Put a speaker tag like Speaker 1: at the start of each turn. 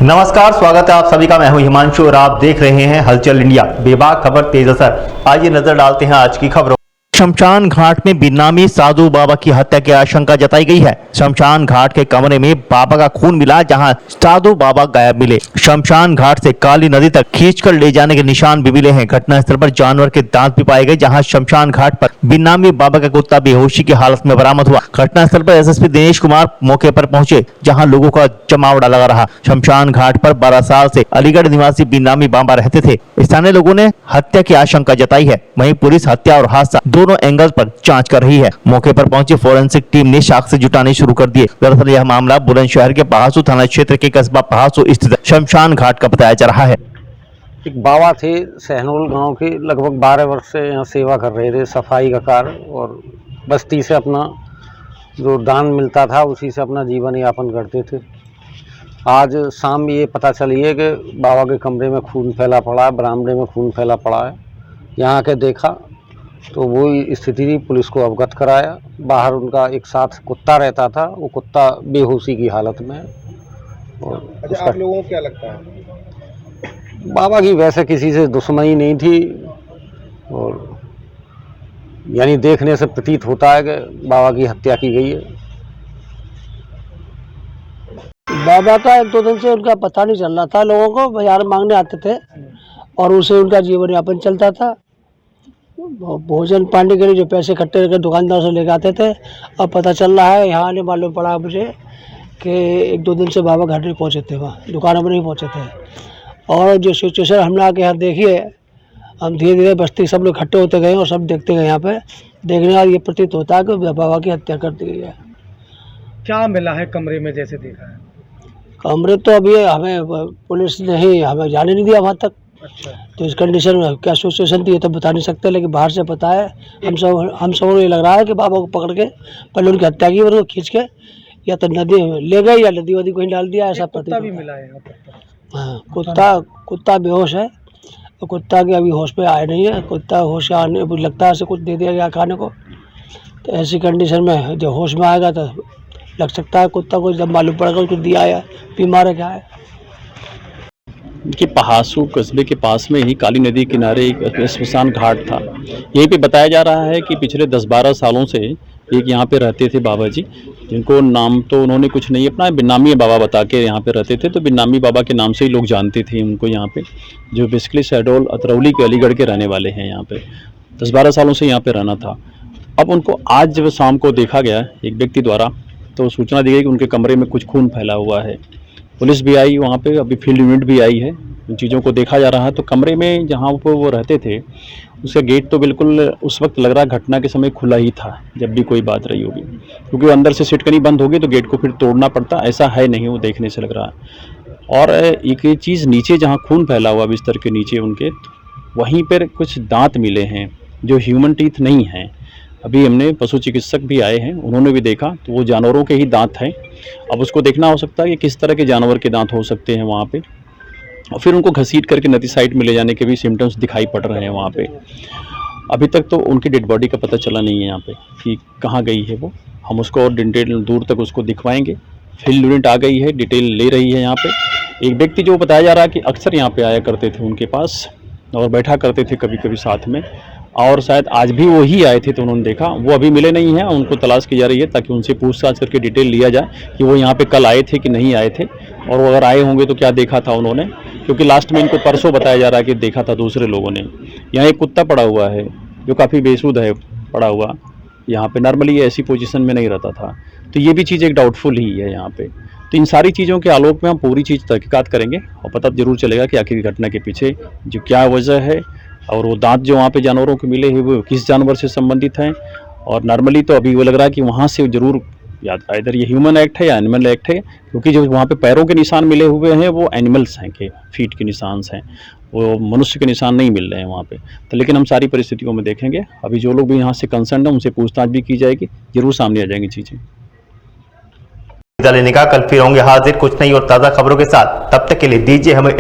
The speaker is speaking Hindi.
Speaker 1: नमस्कार, स्वागत है आप सभी का। मैं हूं हिमांशु और आप देख रहे हैं हलचल इंडिया। बेबाक खबर तेज असर। आइए नजर डालते हैं आज की खबरों। शमशान घाट में बेनामी साधु बाबा की हत्या की आशंका जताई गई है। शमशान घाट के कमरे में बाबा का खून मिला, जहां साधु बाबा गायब मिले। शमशान घाट से काली नदी तक खींचकर ले जाने के निशान भी मिले हैं। घटनास्थल पर जानवर के दांत भी पाए गए, जहां शमशान घाट पर बेनामी बाबा का कुत्ता बेहोशी की हालत में बरामद हुआ। घटनास्थल पर एसएसपी दिनेश कुमार मौके पर पहुंचे, जहां लोगों का जमावड़ा लगा रहा। शमशान घाट पर 12 साल से अलीगढ़ निवासी बेनामी बाबा रहते थे। स्थानीय लोगों ने हत्या की आशंका जताई है। वहीं पुलिस हत्या और हादसा दोनों एंगल पर जांच कर रही है। मौके पर पहुंची फोरेंसिक टीम ने साक्ष्य जुटाने शुरू कर दिए। दरअसल यह मामला बुलंदशहर के पहासू थाना क्षेत्र के कस्बा पहासू स्थित शमशान घाट का बताया जा रहा है।
Speaker 2: एक बाबा थे सहनोल गांव के, लगभग 12 वर्ष से यहाँ सेवा कर रहे थे, सफाई का कार्य, और बस्ती से अपना जो दान मिलता था उसी से अपना जीवन यापन करते थे। आज शाम ये पता चली है कि बाबा के कमरे में खून फैला पड़ा है, बरामदे में खून फैला पड़ा है। यहाँ के देखा तो वो स्थिति थी, पुलिस को अवगत कराया। बाहर उनका एक साथ कुत्ता रहता था, वो कुत्ता बेहोशी की हालत में है। और
Speaker 3: अच्छा, आप लोगों को क्या लगता है?
Speaker 2: बाबा की वैसे किसी से दुश्मनी नहीं थी, और यानी देखने से प्रतीत होता है कि बाबा की हत्या की गई है।
Speaker 4: बाबा का 1-2 दिन से उनका पता नहीं चल रहा था। लोगों को बाजार मांगने आते थे और उसे उनका जीवन यापन चलता था। भोजन पानी के लिए जो पैसे इकट्ठे करके दुकानदार से लेके आते थे। अब पता चल रहा है, यहाँ नहीं मालूम पड़ा मुझे कि 1-2 दिन से बाबा घर नहीं पहुँचे थे, वहाँ दुकानों में नहीं पहुँचे थे। और जो सिचुएशन हमने आके यहाँ देखी है, हम धीरे धीरे बस्ती सब लोग इकट्ठे होते गए और सब देखते गए। यहाँ पे देखने का ये प्रतीत होता है कि बाबा की हत्या कर दी गई है।
Speaker 3: क्या मिला है कमरे में, जैसे देखा है?
Speaker 4: कमरे तो अभी हमें पुलिस ने ही हमें जाने नहीं दिया वहाँ तक।
Speaker 3: अच्छा,
Speaker 4: तो इस कंडीशन में क्या सिचुएशन थी ये तो बता नहीं सकते, लेकिन बाहर से पता है। हम सब को ये लग रहा है कि बाबा को पकड़ के पहले उनकी हत्या की और उनको खींच के या तो नदी ले गए या नदी वदी कहीं डाल दिया, ऐसा
Speaker 3: कुत्ता भी
Speaker 4: प्रतीत।
Speaker 3: मिला है यहाँ पर।
Speaker 4: हाँ, कुत्ता बेहोश है। तो कुत्ता के अभी होश पे आए नहीं है। कुत्ता होश आने लगता है ऐसे कुछ दे दिया गया खाने को, तो ऐसी कंडीशन में जब होश में आएगा तो लग सकता है कुत्ता को, जब मालूम पड़ेगा उसको दिया है, बीमार है क्या है।
Speaker 5: कि पहासू कस्बे के पास में ही काली नदी किनारे एक शमशान घाट था। यहीं पे बताया जा रहा है कि पिछले 10-12 सालों से एक यहाँ पे रहते थे बाबा जी, जिनको नाम तो उन्होंने कुछ नहीं अपना बेनामी बाबा बता के यहाँ पे रहते थे। तो बेनामी बाबा के नाम से ही लोग जानते थे उनको यहाँ पे, जो बेसिकली शहडोल अतरौली के अलीगढ़ के रहने वाले हैं। यहाँ पे 10-12 सालों से यहाँ पे रहना था। अब उनको आज जब शाम को देखा गया एक व्यक्ति द्वारा, तो सूचना दी गई कि उनके कमरे में कुछ खून फैला हुआ है। पुलिस भी आई वहाँ पे, अभी फील्ड यूनिट भी आई है, उन चीज़ों को देखा जा रहा है। तो कमरे में जहाँ पर वो रहते थे उसका गेट तो बिल्कुल उस वक्त लग रहा है घटना के समय खुला ही था, जब भी कोई बात रही होगी, क्योंकि अंदर से सिटकनी बंद होगी तो गेट को फिर तोड़ना पड़ता, ऐसा है नहीं, वो देखने से लग रहा है। और एक चीज़ नीचे जहाँ खून फैला हुआ बिस्तर के नीचे उनके, वहीं पर कुछ दांत मिले हैं जो ह्यूमन टीथ नहीं हैं। अभी हमने पशु चिकित्सक भी आए हैं, उन्होंने भी देखा तो वो जानवरों के ही दांत हैं। अब उसको देखना हो सकता है कि किस तरह के जानवर के दांत हो सकते हैं वहाँ पे, और फिर उनको घसीट करके नदी साइड में ले जाने के भी सिम्टम्स दिखाई पड़ रहे हैं वहाँ पे। अभी तक तो उनकी डेड बॉडी का पता चला नहीं है यहाँ पे कि कहाँ गई है वो। हम उसको और डिटेल दूर तक उसको दिखवाएंगे। फील्ड यूनिट आ गई है, डिटेल ले रही है यहाँ पे। एक व्यक्ति जो बताया जा रहा है कि अक्सर यहाँ पे आया करते थे उनके पास और बैठा करते थे कभी कभी साथ में, और शायद आज भी वो ही आए थे, तो उन्होंने देखा। वो अभी मिले नहीं हैं, उनको तलाश की जा रही है ताकि उनसे पूछताछ करके डिटेल लिया जाए कि वो यहाँ पे कल आए थे कि नहीं आए थे, और वो अगर आए होंगे तो क्या देखा था उन्होंने, क्योंकि लास्ट में इनको परसों बताया जा रहा है कि देखा था दूसरे लोगों ने। यहाँ एक कुत्ता पड़ा हुआ है जो काफ़ी बेसुध है पड़ा हुआ, यहाँ पे नॉर्मली ऐसी पोजीशन में नहीं रहता था। तो ये भी चीज़ एक डाउटफुल ही है यहाँ पे। तो इन सारी चीज़ों के आलोक में हम पूरी चीज़ तहकीकात करेंगे और पता जरूर चलेगा कि आखिर घटना के पीछे जो क्या वजह है, और वो दांत जो वहाँ पे जानवरों के मिले हैं वो किस जानवर से संबंधित हैं। और नॉर्मली तो अभी वो लग रहा है कि वहाँ से जरूर याद इधर ये ह्यूमन एक्ट है या एनिमल एक्ट है, क्योंकि जो वहाँ पे पैरों के निशान मिले हुए हैं वो एनिमल्स हैं के फीट के निशान हैं, वो मनुष्य के निशान नहीं मिल रहे हैं वहाँ पे। तो लेकिन हम सारी परिस्थितियों में देखेंगे। अभी जो लोग भी यहाँ से कंसर्न हैं उनसे पूछताछ भी की जाएगी, जरूर सामने आ जाएंगी चीज़ें।
Speaker 1: लेने का कल फिर होंगे हाजिर कुछ नई और ताज़ा खबरों के साथ। तब तक के लिए दीजिए हमें